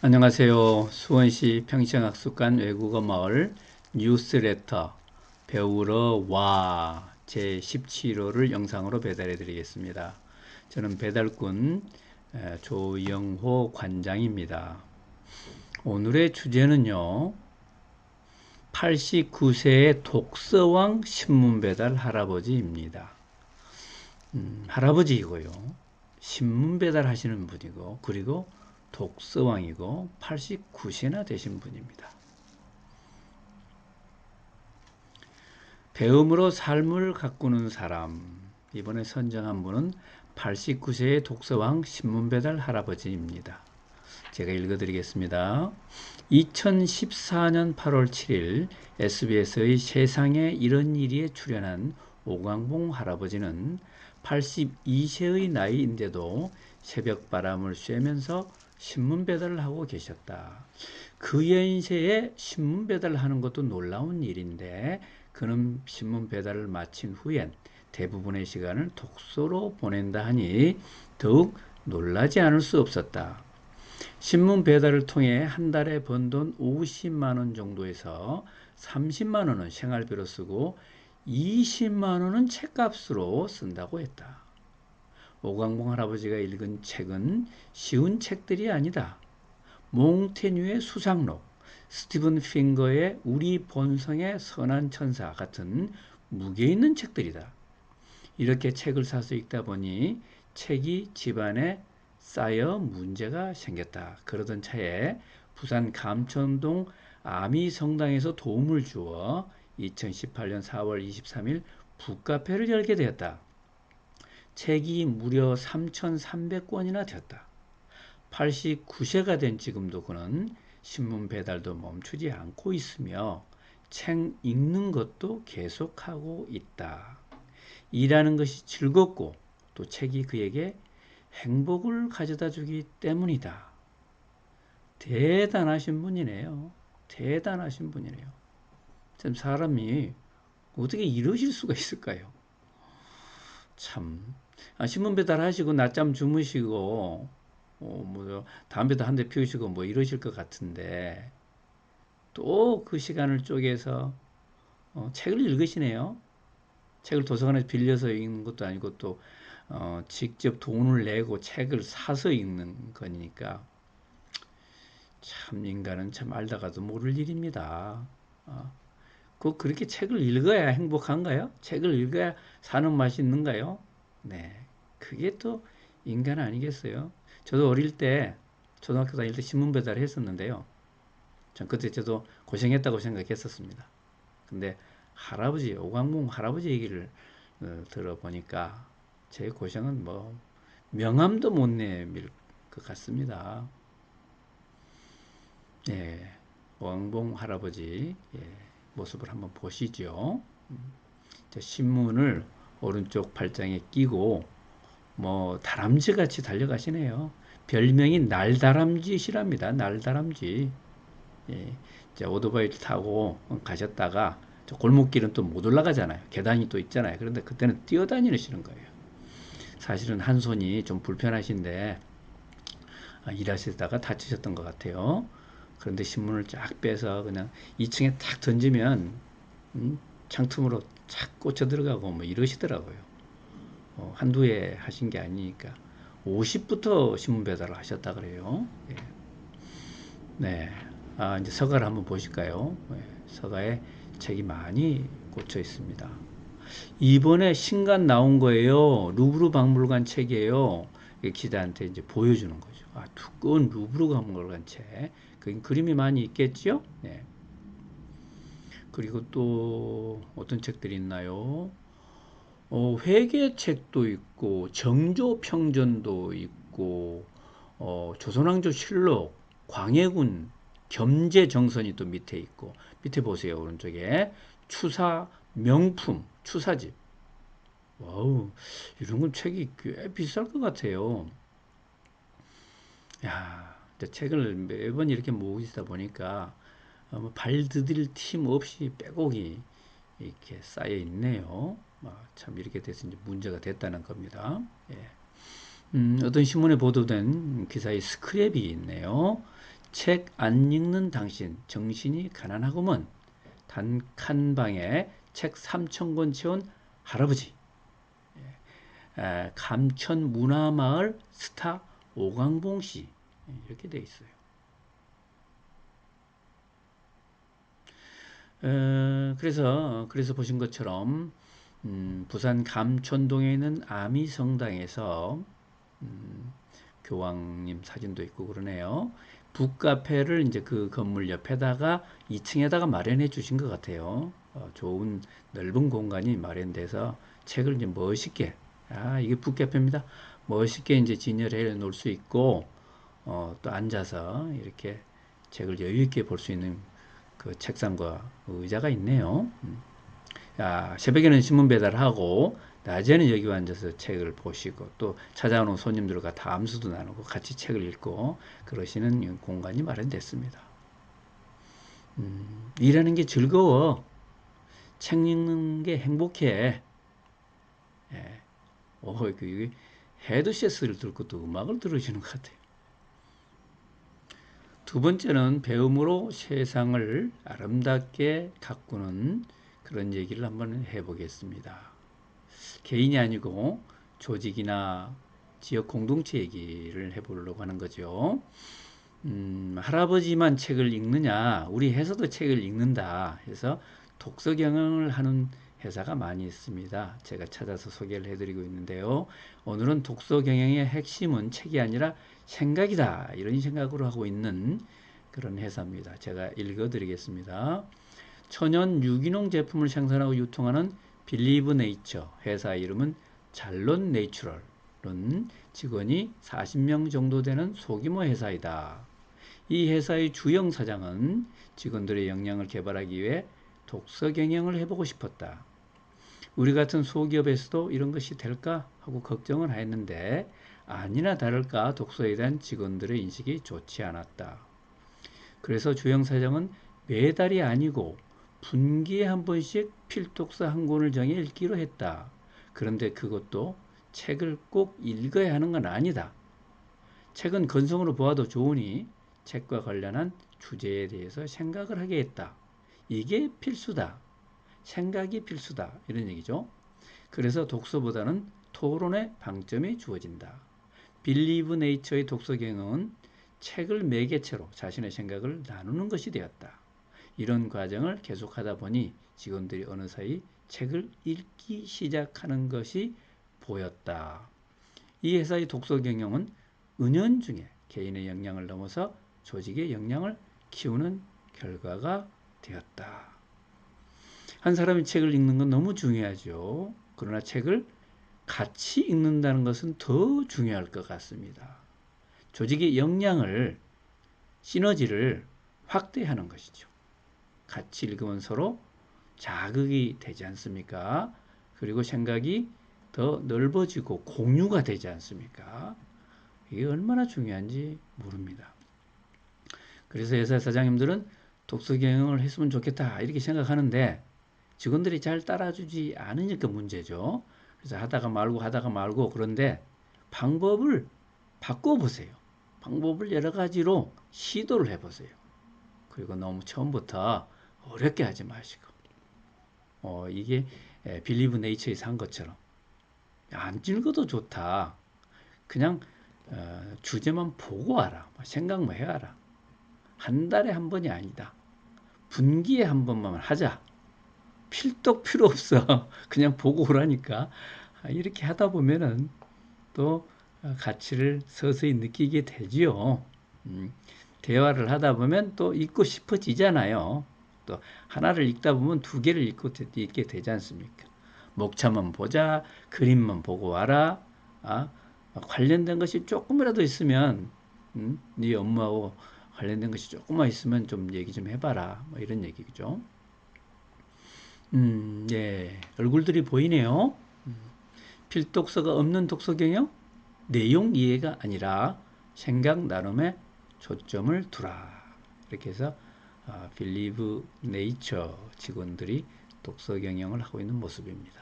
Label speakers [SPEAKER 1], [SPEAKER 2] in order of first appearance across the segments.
[SPEAKER 1] 안녕하세요. 수원시 평생학습관 외국어 마을 뉴스레터 배우러 와 제17호를 영상으로 배달해 드리겠습니다. 저는 배달꾼 조영호 관장입니다. 오늘의 주제는요. 89세의 독서왕 신문 배달 할아버지입니다. 할아버지이고요. 신문 배달 하시는 분이고 그리고 독서왕이고 89세나 되신 분입니다. 배움으로 삶을 가꾸는 사람. 이번에 선정한 분은 89세의 독서왕 신문 배달 할아버지입니다. 제가 읽어드리겠습니다. 2014년 8월 7일 SBS의 세상에 이런 일이에 출연한 오광봉 할아버지는 82세의 나이인데도 새벽 바람을 쐬면서 신문 배달을 하고 계셨다. 그 연세에 신문 배달을 하는 것도 놀라운 일인데 그는 신문 배달을 마친 후엔 대부분의 시간을 독서로 보낸다 하니 더욱 놀라지 않을 수 없었다. 신문 배달을 통해 한 달에 번 돈 50만 원 정도에서 30만 원은 생활비로 쓰고 20만 원은 책값으로 쓴다고 했다. 오광봉 할아버지가 읽은 책은 쉬운 책들이 아니다. 몽테뉴의 수상록, 스티븐 핑거의 우리 본성의 선한 천사 같은 무게 있는 책들이다. 이렇게 책을 사서 읽다 보니 책이 집안에 쌓여 문제가 생겼다. 그러던 차에 부산 감천동 아미성당에서 도움을 주어 2018년 4월 23일 북카페를 열게 되었다. 책이 무려 3,300권이나 되었다. 89세가 된 지금도 그는 신문 배달도 멈추지 않고 있으며 책 읽는 것도 계속하고 있다. 일하는 것이 즐겁고 또 책이 그에게 행복을 가져다 주기 때문이다. 대단하신 분이네요. 대단하신 분이네요. 참 사람이 어떻게 이러실 수가 있을까요? 참. 신문 배달하시고 낮잠 주무시고 담배도 한 대 피우시고 뭐 이러실 것 같은데 또 그 시간을 쪼개서 책을 읽으시네요. 책을 도서관에서 빌려서 읽는 것도 아니고 또 직접 돈을 내고 책을 사서 읽는 거니까 참 인간은 참 알다가도 모를 일입니다. 그렇게 책을 읽어야 행복한가요? 책을 읽어야 사는 맛이 있는가요? 네, 그게 또 인간 아니겠어요? 저도 어릴 때 초등학교 다닐 때 신문 배달을 했었는데요. 전 그때 저도 고생했다고 생각했었습니다. 근데 할아버지, 오광봉 할아버지 얘기를 들어보니까 제 고생은 뭐 명함도 못 내밀 것 같습니다. 예, 오광봉 할아버지 모습을 한번 보시죠. 신문을 오른쪽 팔짱에 끼고 뭐 다람쥐 같이 달려가시네요. 별명이 날다람쥐시랍니다. 날다람쥐. 예, 이제 오토바이를 타고 가셨다가 골목길은 또 못 올라가잖아요. 계단이 또 있잖아요. 그런데 그때는 뛰어다니시는 거예요. 사실은 한 손이 좀 불편하신데 일하시다가 다치셨던 것 같아요. 그런데 신문을 쫙 빼서 그냥 2층에 탁 던지면 창틈으로 착 꽂혀 들어가고 뭐 이러시더라고요. 한두 해 하신 게 아니니까 50부터 신문 배달을 하셨다 그래요. 예. 네. 이제 서가를 한번 보실까요? 예. 서가에 책이 많이 꽂혀 있습니다. 이번에 신간 나온 거예요. 루브르 박물관 책이에요. 기자한테 이제 보여주는 거죠. 두꺼운 루브르 박물관 책. 그 그림이 많이 있겠죠? 네. 그리고 또 어떤 책들이 있나요? 회계책도 있고 정조평전도 있고 조선왕조 실록, 광해군 겸재정선이 또 밑에 있고 밑에 보세요. 오른쪽에 추사 명품 추사집. 와우, 이런 건 책이 꽤 비쌀 것 같아요. 야, 책을 매번 이렇게 모으고 있다 보니까 발 디딜 틈 없이 빼곡히 이렇게 쌓여 있네요. 참 이렇게 돼서 이제 문제가 됐다는 겁니다. 예. 어떤 신문에 보도된 기사의 스크랩이 있네요. 책 안 읽는 당신 정신이 가난하구먼. 단칸방에 책 3,000권 채운 할아버지. 감천 문화마을 스타 오광봉 씨. 이렇게 돼 있어요. 그래서 보신 것처럼 부산 감촌동에 있는 아미성당에서 교황님 사진도 있고 그러네요. 북카페를 이제 그 건물 옆에다가 2층에다가 마련해 주신 것 같아요. 좋은 넓은 공간이 마련돼서 책을 이제 멋있게, 이게 북카페입니다. 멋있게 이제 진열해 놓을 수 있고, 또 앉아서 이렇게 책을 여유 있게 볼 수 있는 그 책상과 의자가 있네요. 새벽에는 신문 배달하고 낮에는 여기 앉아서 책을 보시고 또 찾아오는 손님들과 담수도 나누고 같이 책을 읽고 그러시는 공간이 마련됐습니다. 일하는 게 즐거워. 책 읽는 게 행복해. 예. 그 헤드셋을 들고 또 음악을 들으시는 것 같아요. 두 번째는 배움으로 세상을 아름답게 가꾸는 그런 얘기를 한번 해보겠습니다. 개인이 아니고 조직이나 지역 공동체 얘기를 해보려고 하는 거죠. 할아버지만 책을 읽느냐? 우리 회사도 책을 읽는다 해서 독서 경영을 하는 회사가 많이 있습니다. 제가 찾아서 소개를 해드리고 있는데요. 오늘은 독서 경영의 핵심은 책이 아니라 생각이다. 이런 생각으로 하고 있는 그런 회사입니다. 제가 읽어드리겠습니다. 천연 유기농 제품을 생산하고 유통하는 빌리브 네이처 회사 이름은 잘론 내추럴은 직원이 40명 정도 되는 소규모 회사이다. 이 회사의 주영 사장은 직원들의 역량을 개발하기 위해 독서 경영을 해보고 싶었다. 우리 같은 소기업에서도 이런 것이 될까 하고 걱정을 했는데 아니나 다를까 독서에 대한 직원들의 인식이 좋지 않았다. 그래서 주영 사장은 매달이 아니고 분기에 한 번씩 필독서 한 권을 정해 읽기로 했다. 그런데 그것도 책을 꼭 읽어야 하는 건 아니다. 책은 건성으로 보아도 좋으니 책과 관련한 주제에 대해서 생각을 하게 했다. 이게 필수다. 생각이 필수다. 이런 얘기죠. 그래서 독서보다는 토론의 방점이 주어진다. 빌리브 네이처의 독서 경영은 책을 매개체로 자신의 생각을 나누는 것이 되었다. 이런 과정을 계속하다 보니 직원들이 어느 사이 책을 읽기 시작하는 것이 보였다. 이 회사의 독서 경영은 은연중에 개인의 역량을 넘어서 조직의 역량을 키우는 결과가 되었다. 한 사람이 책을 읽는 건 너무 중요하죠. 그러나 책을 같이 읽는다는 것은 더 중요할 것 같습니다. 조직의 역량을, 시너지를 확대하는 것이죠. 같이 읽으면 서로 자극이 되지 않습니까? 그리고 생각이 더 넓어지고 공유가 되지 않습니까? 이게 얼마나 중요한지 모릅니다. 그래서 회사 사장님들은 독서 경영을 했으면 좋겠다 이렇게 생각하는데 직원들이 잘 따라주지 않으니까 문제죠. 그래서 하다가 말고 그런데 방법을 바꿔보세요. 방법을 여러 가지로 시도를 해보세요. 그리고 너무 처음부터 어렵게 하지 마시고 이게 빌리브 네이처에서 한 것처럼 안 읽어도 좋다. 그냥 주제만 보고 와라. 생각만 해와라. 한 달에 한 번이 아니다. 분기에 한 번만 하자. 필독 필요 없어. 그냥 보고 오라니까. 이렇게 하다 보면은 또 가치를 서서히 느끼게 되지요. 대화를 하다 보면 또 읽고 싶어지잖아요. 또 하나를 읽다 보면 두 개를 읽게 되지 않습니까? 목차만 보자, 그림만 보고 와라. 관련된 것이 조금이라도 있으면, 네 업무하고 관련된 것이 조금만 있으면 좀 얘기 좀 해봐라. 뭐 이런 얘기죠. 예, 얼굴들이 보이네요. 필독서가 없는 독서 경영? 내용 이해가 아니라 생각 나눔에 초점을 두라. 이렇게 해서 빌리브 네이처 직원들이 독서 경영을 하고 있는 모습입니다.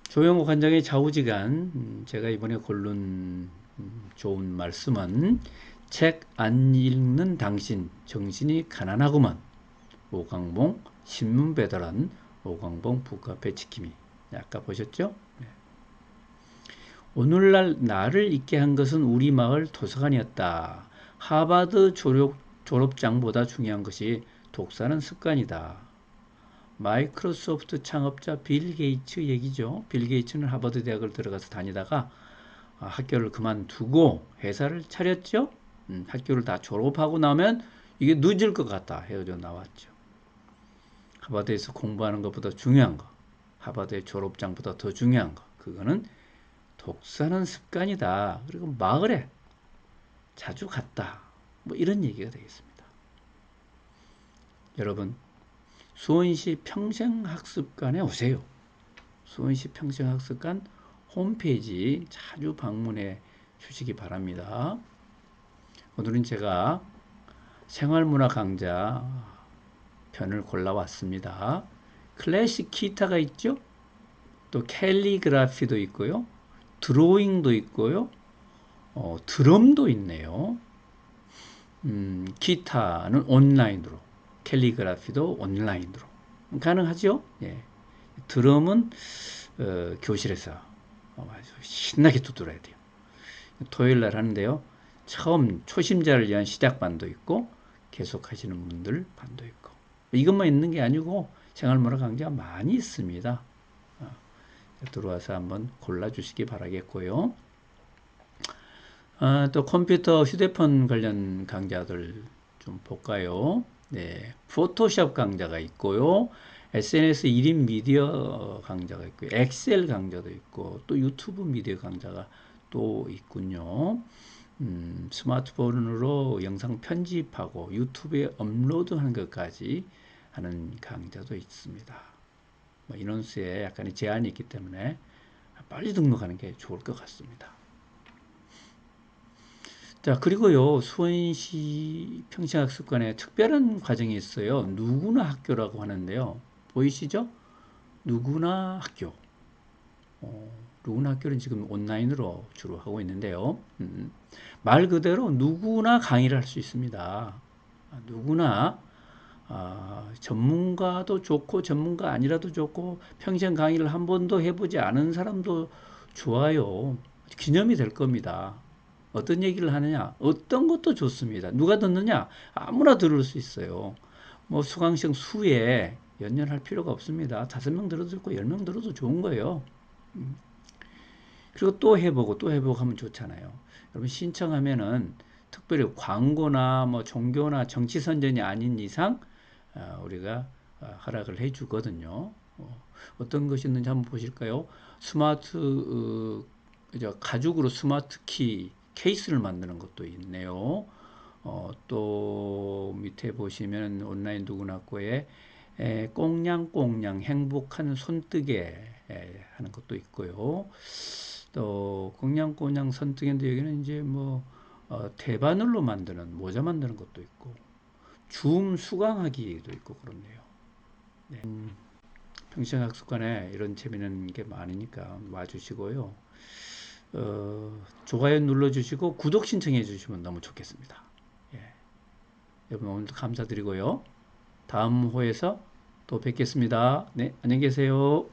[SPEAKER 1] 조영호 관장의 좌우지간 제가 이번에 고른 좋은 말씀은 책 안 읽는 당신 정신이 가난하구만. 오강봉 신문 배달한 오강봉 북카페 지킴이. 아까 보셨죠? 네. 오늘날 나를 있게 한 것은 우리 마을 도서관이었다. 하버드 졸업장보다 중요한 것이 독서는 습관이다. 마이크로소프트 창업자 빌 게이츠 얘기죠. 빌 게이츠는 하버드 대학을 들어가서 다니다가 학교를 그만두고 회사를 차렸죠. 학교를 다 졸업하고 나면 이게 늦을 것 같다 헤어져 나왔죠. 하버드에서 공부하는 것보다 중요한 거, 하버드의 졸업장보다 더 중요한 거, 그거는 독서는 습관이다. 그리고 마을에 자주 갔다. 뭐 이런 얘기가 되겠습니다. 여러분, 수원시 평생학습관에 오세요. 수원시 평생학습관 홈페이지 자주 방문해 주시기 바랍니다. 오늘은 제가 생활문화 강좌 편을 골라왔습니다. 클래식 기타가 있죠? 또 캘리그라피도 있고요. 드로잉도 있고요. 드럼도 있네요. 기타는 온라인으로, 캘리그라피도 온라인으로 가능하죠? 예. 드럼은 교실에서 아주 신나게 두드려야 돼요. 토요일 날 하는데요. 처음 초심자를 위한 시작반도 있고 계속 하시는 분들 반도 있고 이것만 있는 게 아니고 생활문화 강좌가 많이 있습니다. 들어와서 한번 골라주시기 바라겠고요. 또 컴퓨터, 휴대폰 관련 강좌들 좀 볼까요? 네, 포토샵 강좌가 있고요. SNS 1인 미디어 강좌가 있고요. 엑셀 강좌도 있고 또 유튜브 미디어 강좌가 또 있군요. 스마트폰으로 영상 편집하고 유튜브에 업로드하는 것까지 하는 강좌도 있습니다. 뭐 인원수에 약간의 제한이 있기 때문에 빨리 등록하는 게 좋을 것 같습니다. 자, 그리고요, 수원시 평생학습관에 특별한 과정이 있어요. 누구나 학교라고 하는데요. 보이시죠? 누구나 학교. 누구나 학교는 지금 온라인으로 주로 하고 있는데요. 말 그대로 누구나 강의를 할 수 있습니다. 누구나 전문가도 좋고 전문가 아니라도 좋고 평생 강의를 한 번도 해보지 않은 사람도 좋아요. 기념이 될 겁니다. 어떤 얘기를 하느냐? 어떤 것도 좋습니다. 누가 듣느냐? 아무나 들을 수 있어요. 뭐 수강생 수에 연연할 필요가 없습니다. 5명 들어도 좋고 10명 들어도 좋은 거예요. 그리고 또 해보고 또 해보고 하면 좋잖아요. 여러분 신청하면은 특별히 광고나 뭐 종교나 정치 선전이 아닌 이상 우리가 허락을 해주거든요. 어떤 것이 있는지 한번 보실까요? 스마트 가죽으로 스마트 키 케이스를 만드는 것도 있네요. 또 밑에 보시면 온라인 누구나코에 꽁냥꽁냥 행복한 손뜨개 하는 것도 있고요. 또 꽁냥꽁냥 손뜨개인데 여기는 이제 뭐 대바늘로 만드는 모자 만드는 것도 있고 줌 수강하기도 있고 그렇네요. 네. 평생학습관에 이런 재미있는 게 많으니까 와주시고요. 좋아요 눌러주시고 구독 신청해 주시면 너무 좋겠습니다. 예. 여러분 오늘도 감사드리고요. 다음 호에서 또 뵙겠습니다. 네, 안녕히 계세요.